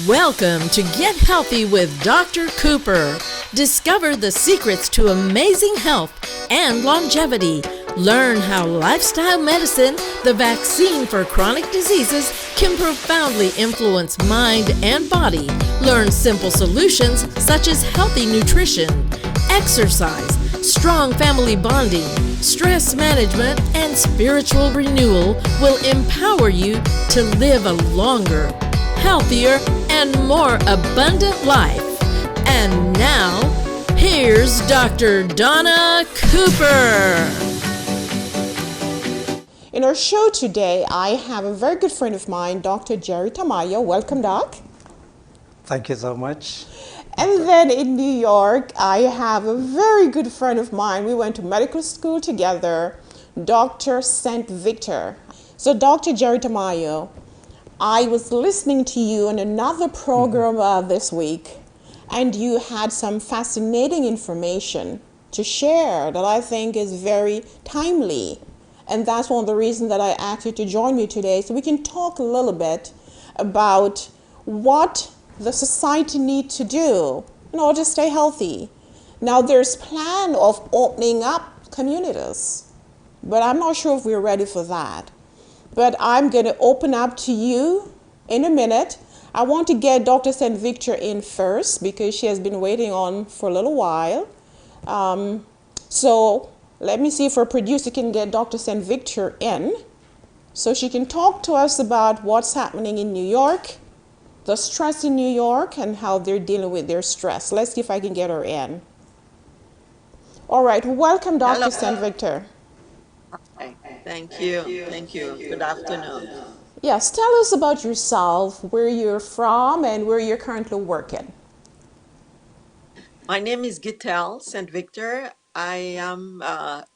Welcome to Get Healthy with Dr. Cooper. Discover the secrets to amazing health and longevity. Learn how lifestyle medicine, the vaccine for chronic diseases, can profoundly influence mind and body. Learn simple solutions such as healthy nutrition, exercise, strong family bonding, stress management, and spiritual renewal will empower you to live a longer, healthier, and more abundant life. And now, here's Dr. Donna Cooper. In our show today, I have a very good friend of mine, Dr. Jerry Tamayo. Welcome, Doc. Thank you so much. And then in New York, I have a very good friend of mine. We went to medical school together, Dr. St. Victor. So, Dr. Jerry Tamayo, I was listening to you on another program this week, and you had some fascinating information to share that I think is very timely. And that's one of the reasons that I asked you to join me today, so we can talk a little bit about what the society needs to do in order to stay healthy. Now, there's plan of opening up communities, but I'm not sure if we're ready for that. But I'm going to open up to you in a minute. I want to get Dr. St. Victor in first because she has been waiting on for a little while. So let me see if our producer can get Dr. St. Victor in so she can talk to us about what's happening in New York, the stress in New York, and how they're dealing with their stress. Let's see if I can get her in. All right, welcome, Dr. St. Victor. Hi. Thank you. Thank you. Good afternoon. Yes, tell us about yourself, where you're from, and where you're currently working. My name is Gitel St. Victor. I am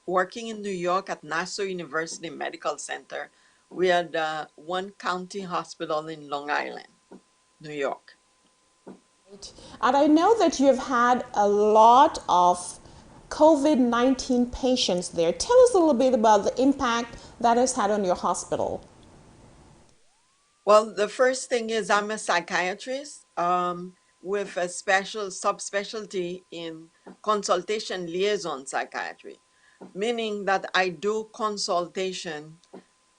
working in New York at Nassau University Medical Center. We are the one county hospital in Long Island, New York. And I know that you've had a lot of COVID-19 patients there. Tell us a little bit about the impact that has had on your hospital. Well, the first thing is I'm a psychiatrist with a special subspecialty in consultation liaison psychiatry, meaning that I do consultation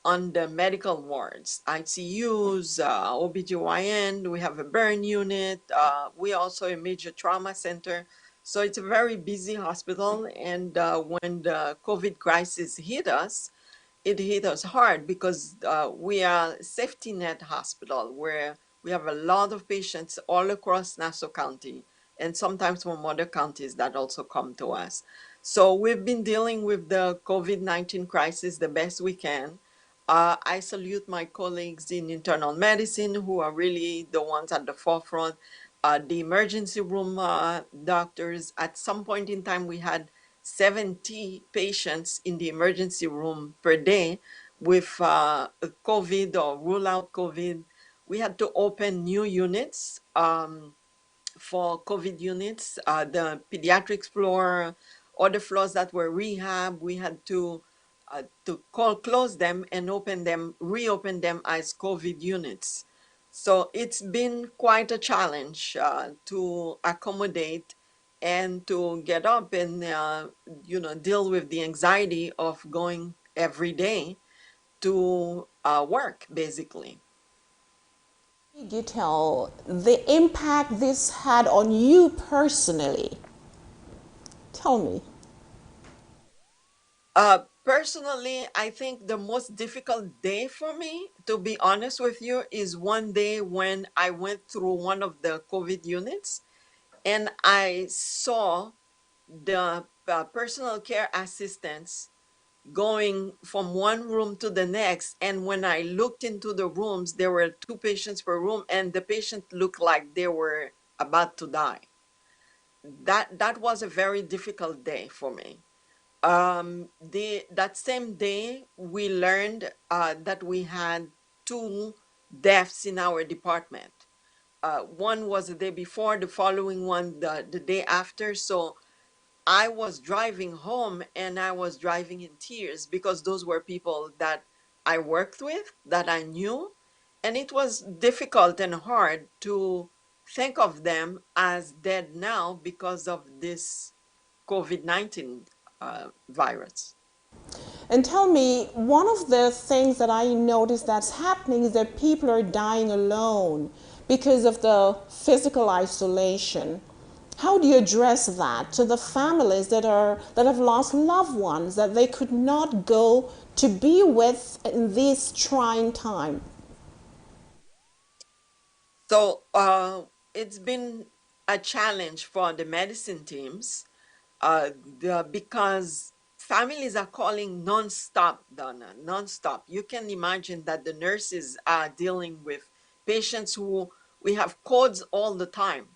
on the medical wards, ICUs, OBGYN, we have a burn unit, we also a major trauma center. So it's a very busy hospital. And when the COVID crisis hit us, it hit us hard because we are a safety net hospital where we have a lot of patients all across Nassau County and sometimes from other counties that also come to us. So we've been dealing with the COVID-19 crisis the best we can. I salute my colleagues in internal medicine who are really the ones at the forefront. The emergency room doctors, at some point in time, we had 70 patients in the emergency room per day with COVID or rule out COVID. We had to open new units for COVID units, the pediatrics floor, other floors that were rehab. We had to close them and reopen them as COVID units. So it's been quite a challenge to accommodate and to get up and deal with the anxiety of going every day to work, basically. You tell the impact this had on you personally. Tell me. Personally, I think the most difficult day for me, to be honest with you, is one day when I went through one of the COVID units and I saw the personal care assistants going from one room to the next. And when I looked into the rooms, there were two patients per room, and the patient looked like they were about to die. That was a very difficult day for me. That same day, we learned that we had two deaths in our department. One was the day before, the following one the day after. So I was driving home and I was driving in tears because those were people that I worked with, that I knew, And it was difficult and hard to think of them as dead now because of this COVID-19 virus. And tell me, one of the things that I noticed that's happening is that people are dying alone because of the physical isolation. How do you address that to the families that have lost loved ones that they could not go to be with in this trying time? So it's been a challenge for the medicine teams uh, because families are calling non-stop, Donna, non-stop. You can imagine that the nurses are dealing with patients who we have codes all the time,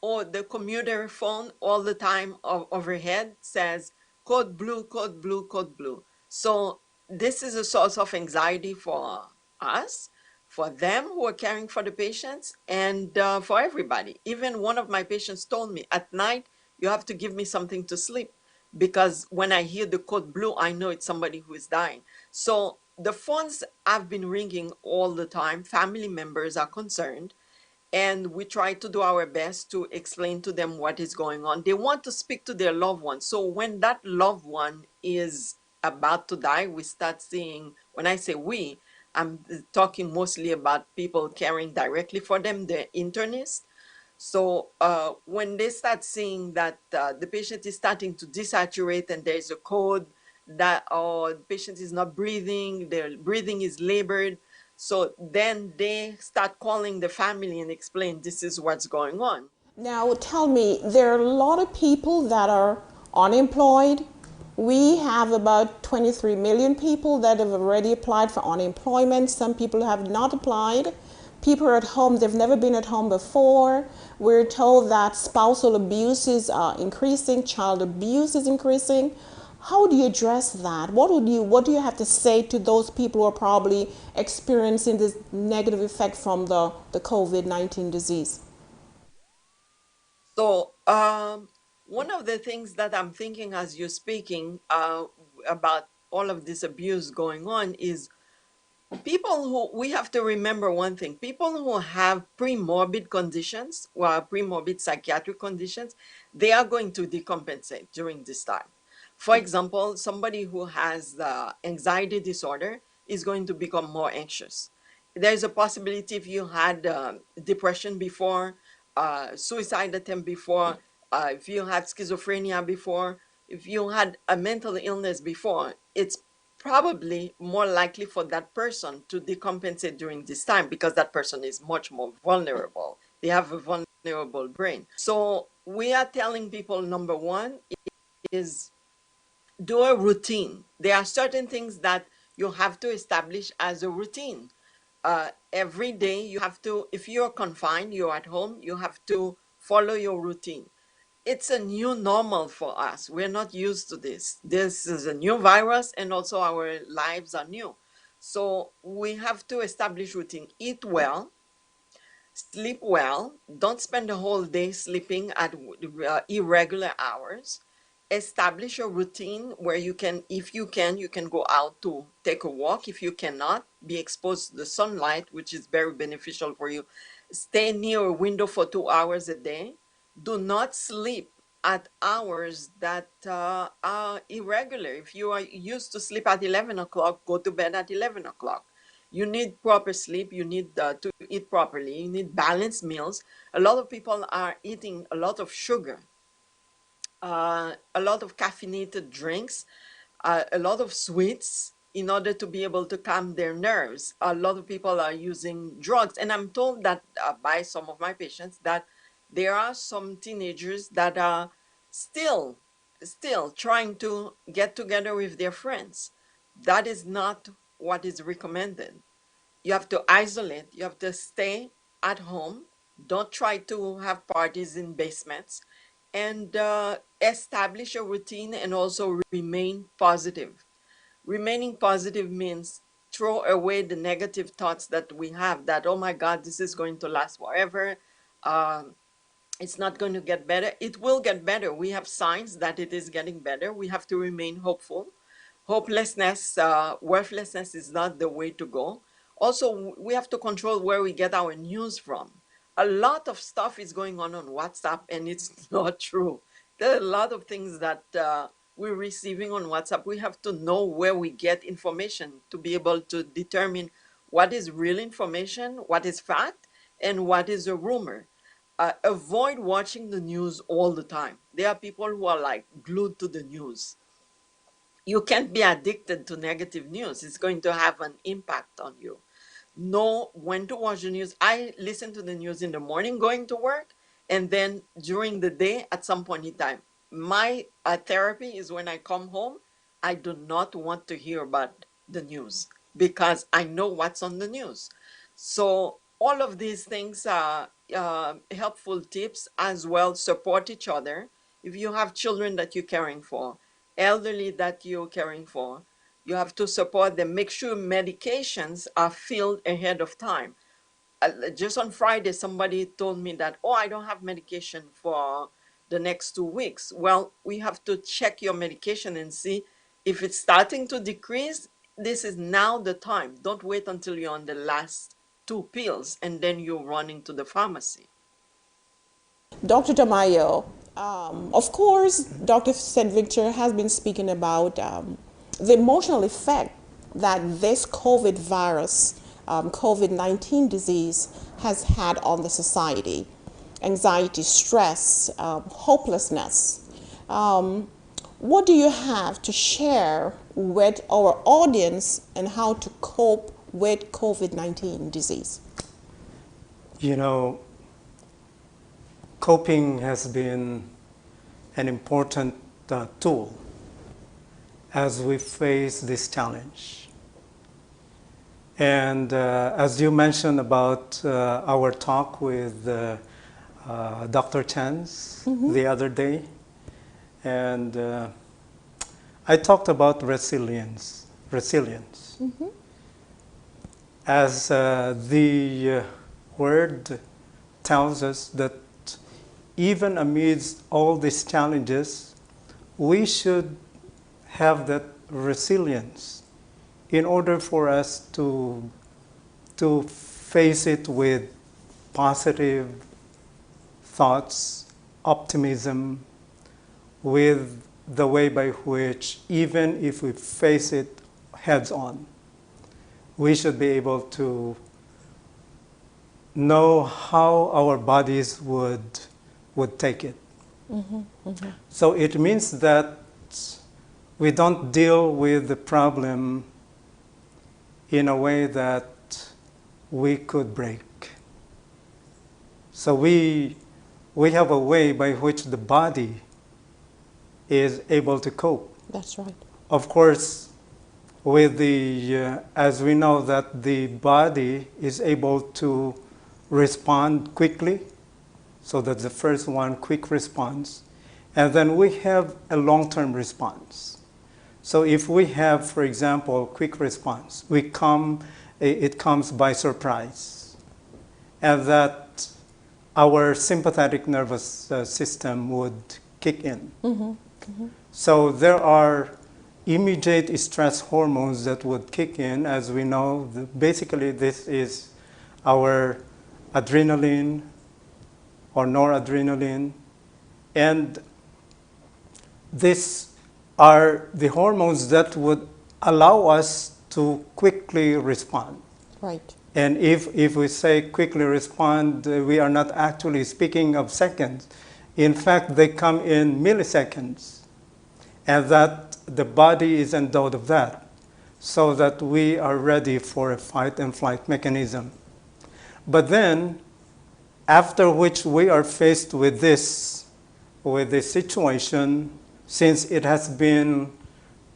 or the commuter phone all the time overhead says code blue, code blue, code blue. So this is a source of anxiety for us, for them who are caring for the patients, and for everybody. Even one of my patients told me, at night, you have to give me something to sleep because when I hear the code blue, I know it's somebody who is dying. So the phones have been ringing all the time. Family members are concerned, and we try to do our best to explain to them what is going on. They want to speak to their loved one. So when that loved one is about to die, we start seeing, when I say we, I'm talking mostly about people caring directly for them, the internists. So when they start seeing that the patient is starting to desaturate and there's a code that, or the patient is not breathing, their breathing is labored, so then they start calling the family and explain this is what's going on. Now, tell me, there are a lot of people that are unemployed. We have about 23 million people that have already applied for unemployment. Some people have not applied. People are at home, they've never been at home before. We're told that spousal abuses are increasing, child abuse is increasing. How do you address that? What do you have to say to those people who are probably experiencing this negative effect from the COVID-19 disease? So one of the things that I'm thinking as you're speaking about all of this abuse going on is people who, we have to remember one thing, people who have pre-morbid conditions, or pre-morbid psychiatric conditions, they are going to decompensate during this time. For example, somebody who has the anxiety disorder is going to become more anxious. There's a possibility, if you had depression before, suicide attempt before, if you had schizophrenia before, if you had a mental illness before, it's probably more likely for that person to decompensate during this time because that person is much more vulnerable. They have a vulnerable brain. So we are telling people, number one is do a routine. There are certain things that you have to establish as a routine. Every day you have to, if you're confined, you're at home, you have to follow your routine. It's a new normal for us. We're not used to this. This is a new virus, and also our lives are new. So we have to establish routine. Eat well, sleep well. Don't spend the whole day sleeping at irregular hours. Establish a routine where you can, if you can go out to take a walk. If you cannot, be exposed to the sunlight, which is very beneficial for you. Stay near a window for 2 hours a day. Do not sleep at hours that are irregular. If you are used to sleep at 11 o'clock, go to bed at 11 o'clock. You need proper sleep. You need to eat properly. You need balanced meals. A lot of people are eating a lot of sugar, a lot of caffeinated drinks, a lot of sweets in order to be able to calm their nerves. A lot of people are using drugs. And I'm told that by some of my patients that there are some teenagers that are still, still trying to get together with their friends. That is not what is recommended. You have to isolate, you have to stay at home. Don't try to have parties in basements, and establish a routine and also remain positive. Remaining positive means throw away the negative thoughts that we have, that, oh my God, this is going to last forever. Um, it's not going to get better. It will get better. We have signs that it is getting better. We have to remain hopeful. Hopelessness, worthlessness is not the way to go. Also, we have to control where we get our news from. A lot of stuff is going on WhatsApp, and it's not true. There are a lot of things that we're receiving on WhatsApp. We have to know where we get information to be able to determine what is real information, what is fact, and what is a rumor. Avoid watching the news all the time. There are people who are like glued to the news. You can't be addicted to negative news. It's going to have an impact on you. Know when to watch the news. I listen to the news in the morning going to work, and then during the day at some point in time. My therapy is when I come home, I do not want to hear about the news because I know what's on the news. So all of these things are helpful tips as well. Support each other. If you have children that you're caring for, elderly that you're caring for, you have to support them. Make sure medications are filled ahead of time. Just on Friday, somebody told me that, oh, I don't have medication for the next 2 weeks. Well, we have to check your medication and see if it's starting to decrease. This is now the time. Don't wait until you're on the last two pills and then you're running to the pharmacy. Dr. Tamayo, of course, Dr. St. Victor has been speaking about the emotional effect that this COVID virus, COVID-19 disease has had on the society. Anxiety, stress, hopelessness. What do you have to share with our audience and how to cope with COVID-19 disease? You know, coping has been an important tool as we face this challenge. And as you mentioned about our talk with Dr. Chance the other day, and I talked about resilience. As the word tells us that even amidst all these challenges, we should have that resilience in order for us to face it with positive thoughts, optimism, with the way by which, even if we face it heads on, we should be able to know how our bodies would take it. So it means that we don't deal with the problem in a way that we could break. So we have a way by which the body is able to cope. That's right. Of course, with the as we know that the body is able to respond quickly, so that's the first one, quick response, and then we have a long-term response. So if we have, for example, quick response, it comes by surprise, and that our sympathetic nervous system would kick in. So there are immediate stress hormones that would kick in, as we know. Basically, this is our adrenaline or noradrenaline, and these are the hormones that would allow us to quickly respond. Right. And if we say quickly respond, we are not actually speaking of seconds. In fact, they come in milliseconds, and that the body is endowed of that, so that we are ready for a fight and flight mechanism. But then, after which we are faced with this situation, since it has been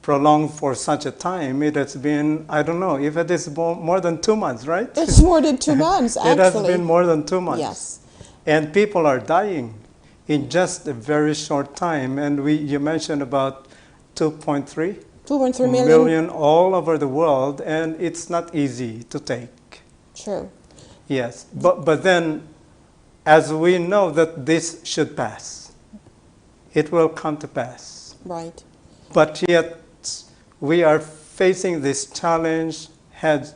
prolonged for such a time, it has been, I don't know, if it is more than 2 months, right? It's more than 2 months, actually. It has been more than 2 months. Yes. And people are dying in just a very short time. And you mentioned about 2.3 million all over the world, and it's not easy to take. True. Yes, but then, as we know that this should pass, it will come to pass. Right. But yet, we are facing this challenge head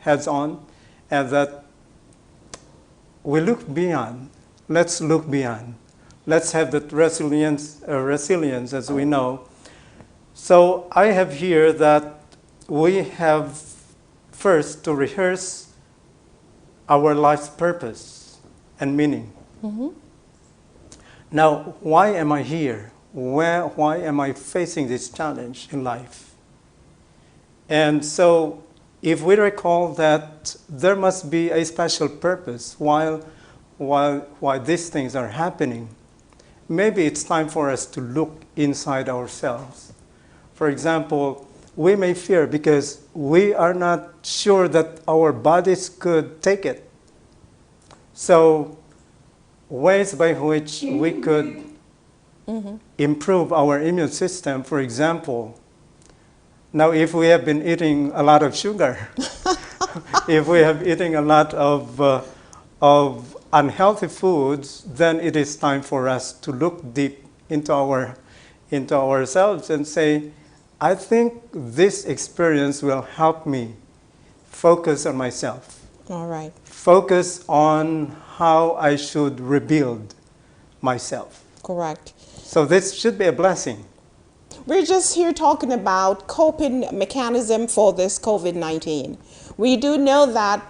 heads on, and that we look beyond. Let's look beyond. Let's have that resilience, as we know. So I have here that we have first to rehearse our life's purpose and meaning. Mm-hmm. Now, why am I here? Why am I facing this challenge in life? And so, if we recall that there must be a special purpose while these things are happening, maybe it's time for us to look inside ourselves. For example, we may fear because we are not sure that our bodies could take it. So, ways by which we could improve our immune system, for example, now if we have been eating a lot of sugar, if we have eating a lot of unhealthy foods, then it is time for us to look deep into ourselves and say, I think this experience will help me focus on myself. All right. Focus on how I should rebuild myself. Correct. So this should be a blessing. We're just here talking about coping mechanism for this COVID-19. We do know that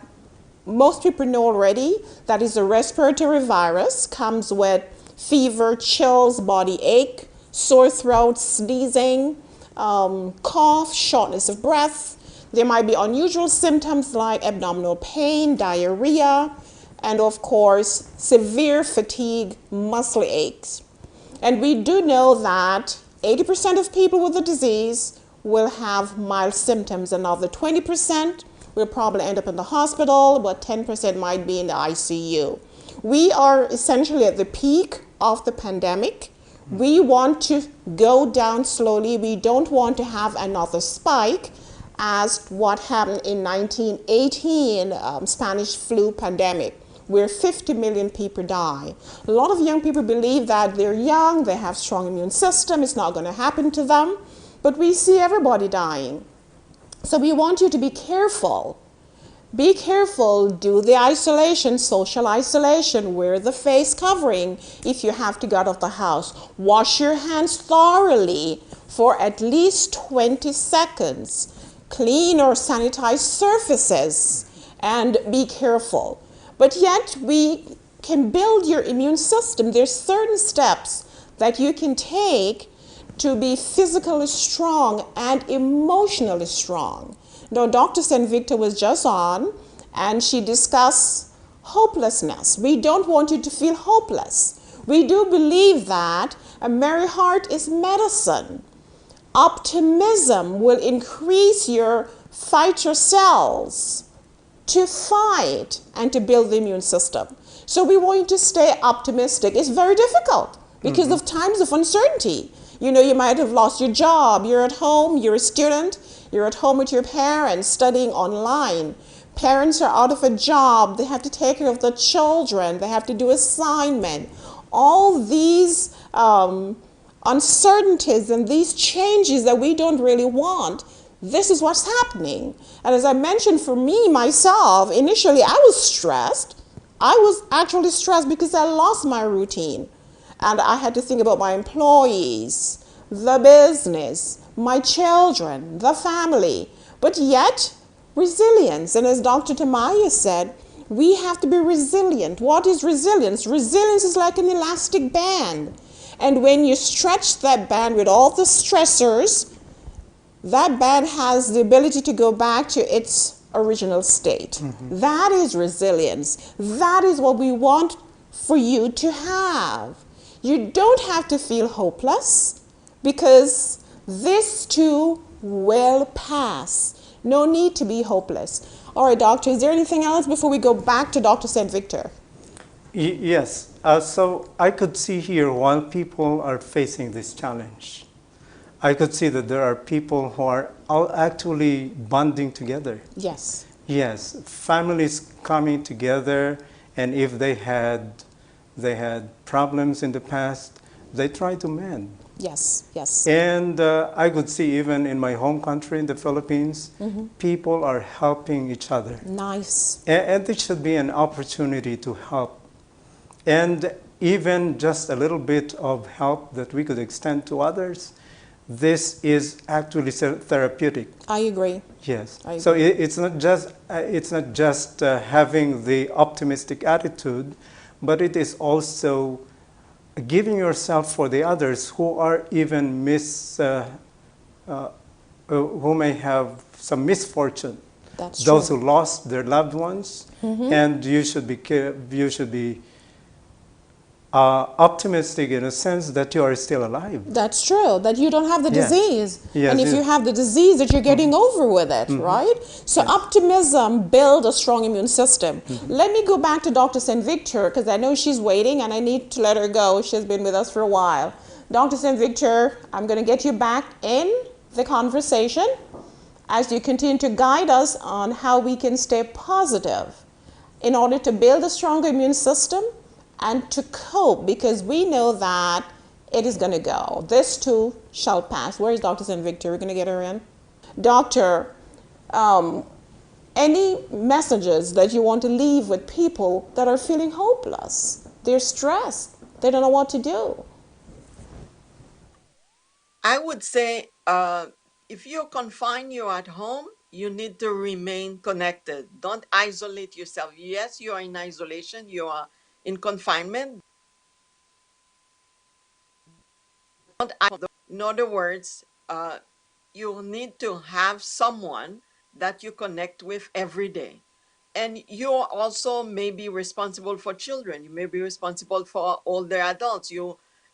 most people know already that it's a respiratory virus, comes with fever, chills, body ache, sore throat, sneezing, cough, shortness of breath. There might be unusual symptoms like abdominal pain, diarrhea, and of course, severe fatigue, muscle aches. And we do know that 80% of people with the disease will have mild symptoms. Another 20% will probably end up in the hospital, but 10% might be in the ICU. We are essentially at the peak of the pandemic. We want to go down slowly. We don't want to have another spike as what happened in 1918 Spanish flu pandemic, where 50 million people die. A lot of young people believe that they're young, they have strong immune system, it's not going to happen to them, but we see everybody dying. So we want you to be careful. Be careful, do the isolation, social isolation, wear the face covering if you have to go out of the house. Wash your hands thoroughly for at least 20 seconds. Clean or sanitize surfaces and be careful. But yet we can build your immune system. There's certain steps that you can take to be physically strong and emotionally strong. Now, Dr. St. Victor was just on, and she discussed hopelessness. We don't want you to feel hopeless. We do believe that a merry heart is medicine. Optimism will increase your fighter cells to fight and to build the immune system. So we want you to stay optimistic. It's very difficult because of times of uncertainty. You know, you might have lost your job. You're at home, you're a student, you're at home with your parents studying online. Parents are out of a job, they have to take care of the children, they have to do assignment. All these uncertainties and these changes that we don't really want, this is what's happening. And as I mentioned, for me, myself, initially I was stressed. I was actually stressed because I lost my routine. And I had to think about my employees, the business, my children, the family. But yet, resilience. And as Dr. Tamaya said, we have to be resilient. What is resilience? Resilience is like an elastic band. And when you stretch that band with all the stressors, that band has the ability to go back to its original state. That is resilience. That is what we want for you to have. You don't have to feel hopeless because this too will pass. No need to be hopeless. All right, doctor, is there anything else before we go back to Dr. St. Victor? Yes. So I could see here while people are facing this challenge, I could see that there are people who are all actually bonding together. Yes. Yes, families coming together, and if they had problems in the past, they try to mend. Yes, yes. And I could see even in my home country, in the Philippines, people are helping each other. Nice. And it should be an opportunity to help. And even just a little bit of help that we could extend to others, this is actually therapeutic. I agree. Yes. I So agree. it's not just having the optimistic attitude, but it is also giving yourself for the others who are even who may have some misfortune. That's Those true. who lost their loved ones, and you should be optimistic in a sense that you are still alive. That's true, that you don't have the Yes. disease. Yes, And if you yes. have the disease, that you're getting over with it, right? So Yes. optimism builds a strong immune system. Let me go back to Dr. St. Victor, because I know she's waiting and I need to let her go. She's been with us for a while. Dr. St. Victor, I'm going to get you back in the conversation as you continue to guide us on how we can stay positive in order to build a stronger immune system and to cope, because we know that it is going to go. This too shall pass. Where is Dr. St. Victor? We're going to get her in. Doctor, any messages that you want to leave with people that are feeling hopeless? They're stressed. They don't know what to do. I would say if you're confined, you're at home, you need to remain connected. Don't isolate yourself. Yes, you are in isolation, you are in confinement. In other words, you need to have someone that you connect with every day. And you also may be responsible for children. You may be responsible for older adults.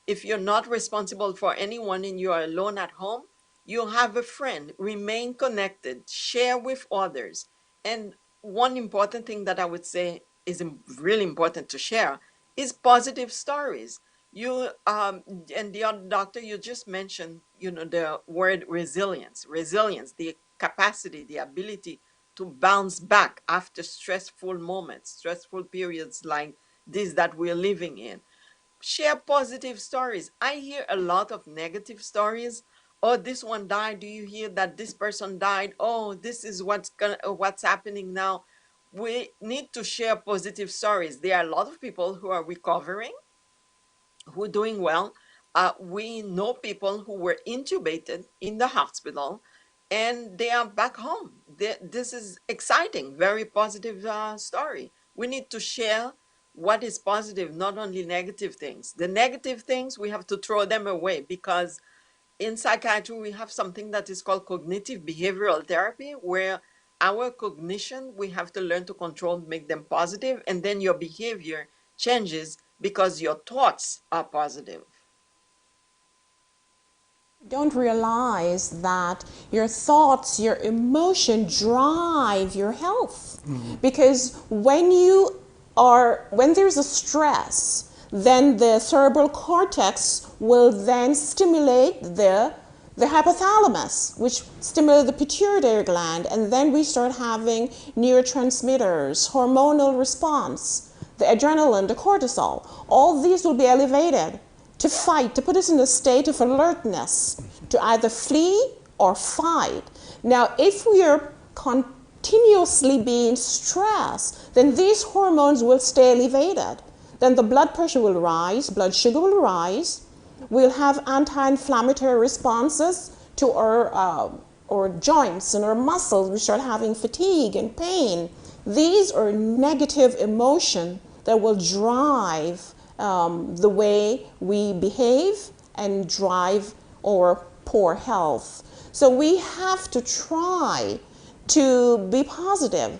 If you're not responsible for anyone and you are alone at home, you have a friend. Remain connected. Share with others. And one important thing that I would say is really important to share is positive stories. You and the other doctor, you just mentioned, the word resilience, the capacity, the ability to bounce back after stressful moments, stressful periods like this that we're living in. Share positive stories. I hear a lot of negative stories. Oh, this one died. Do you hear that this person died? Oh, this is what's happening now. We need to share positive stories. There are a lot of people who are recovering, who are doing well. We know people who were intubated in the hospital and they are back home. This is exciting, very positive story. We need to share what is positive, not only negative things. The negative things, we have to throw them away, because in psychiatry, we have something that is called cognitive behavioral therapy, where our cognition, we have to learn to control, make them positive, and then your behavior changes because your thoughts are positive. Don't realize that your thoughts, your emotion drive your health. Because when there's a stress, then the cerebral cortex will then stimulate the hypothalamus, which stimulates the pituitary gland, and then we start having neurotransmitters, hormonal response, the adrenaline, the cortisol. All these will be elevated to fight, to put us in a state of alertness, to either flee or fight. Now, if we are continuously being stressed, then these hormones will stay elevated. Then the blood pressure will rise, blood sugar will rise. We'll have anti-inflammatory responses to our joints and our muscles. We start having fatigue and pain. These are negative emotions that will drive the way we behave and drive our poor health. So we have to try to be positive,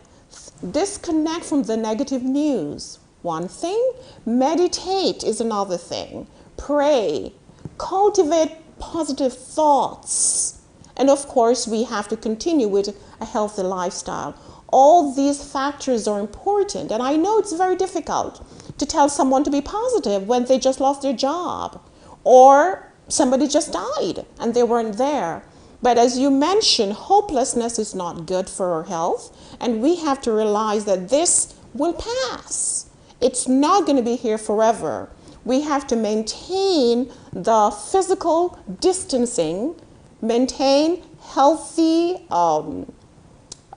disconnect from the negative news. One thing, meditate is another thing. Pray, cultivate positive thoughts. And of course, we have to continue with a healthy lifestyle. All these factors are important, and I know it's very difficult to tell someone to be positive when they just lost their job or somebody just died and they weren't there. But as you mentioned, hopelessness is not good for our health, and we have to realize that this will pass. It's not going to be here forever. we have to maintain the physical distancing, maintain healthy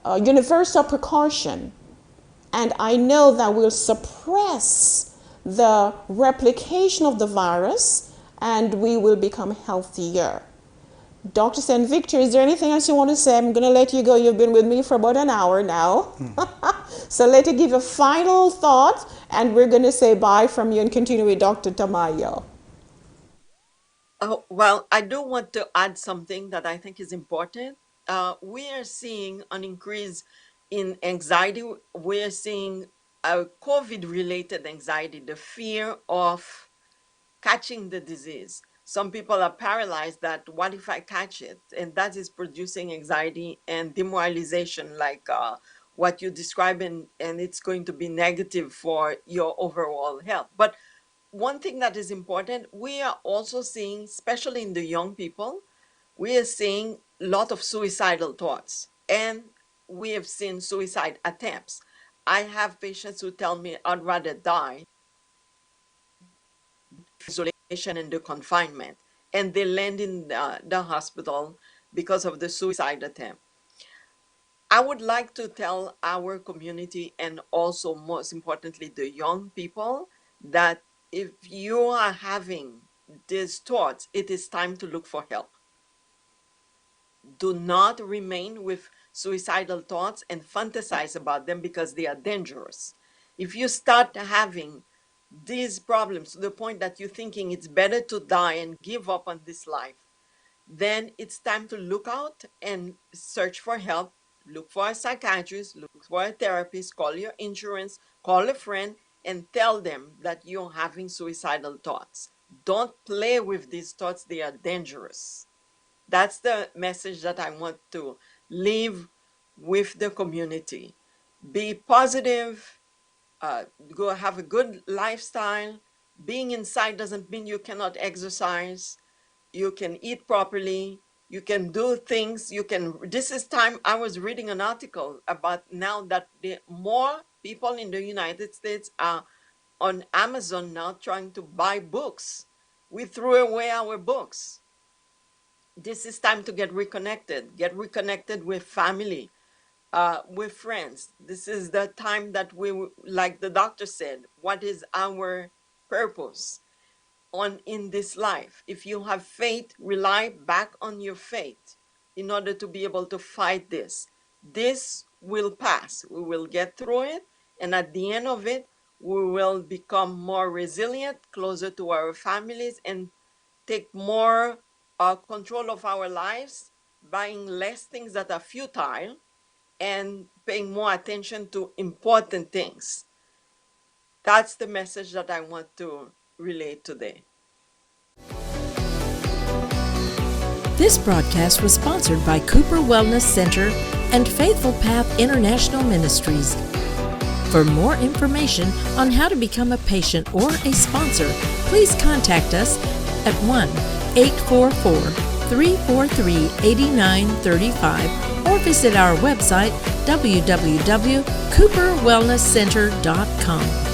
universal precaution. And I know that will suppress the replication of the virus and we will become healthier. Dr. St. Victor, is there anything else you want to say? I'm going to let you go. You've been with me for about an hour now. So let me give a final thought, and we're going to say bye from you and continue with Dr. Tamayo. Oh, well, I do want to add something that I think is important. We are seeing an increase in anxiety. We are seeing a COVID-related anxiety, the fear of catching the disease. Some people are paralyzed that what if I catch it? And that is producing anxiety and demoralization, like what you describe, and it's going to be negative for your overall health. But one thing that is important, we are also seeing, especially in the young people, we are seeing a lot of suicidal thoughts, and we have seen suicide attempts. I have patients who tell me I'd rather die isolation and the confinement, and they land in the hospital because of the suicide attempt. I would like to tell our community, and also most importantly the young people, that if you are having these thoughts, it is time to look for help. Do not remain with suicidal thoughts and fantasize about them, because they are dangerous. If you start having these problems to the point that you're thinking it's better to die and give up on this life, then it's time to look out and search for help. Look for a psychiatrist, look for a therapist, call your insurance, call a friend, and tell them that you're having suicidal thoughts. Don't play with these thoughts, they are dangerous. That's the message that I want to leave with the community. Be positive, go have a good lifestyle. Being inside doesn't mean you cannot exercise. You can eat properly. You can do things. This is time. I was reading an article about now that more people in the United States are on Amazon now trying to buy books. We threw away our books. This is time to get reconnected with family, with friends. This is the time that we, like the doctor said, what is our purpose in this life? If you have faith, rely back on your faith in order to be able to fight this. This will pass. We will get through it, and at the end of it, we will become more resilient, closer to our families, and take more control of our lives, buying less things that are futile and paying more attention to important things. That's the message that I want to relay today. This broadcast was sponsored by Cooper Wellness Center and Faithful Path International Ministries. For more information on how to become a patient or a sponsor, please contact us at 1-844-343-8935 or visit our website www.cooperwellnesscenter.com.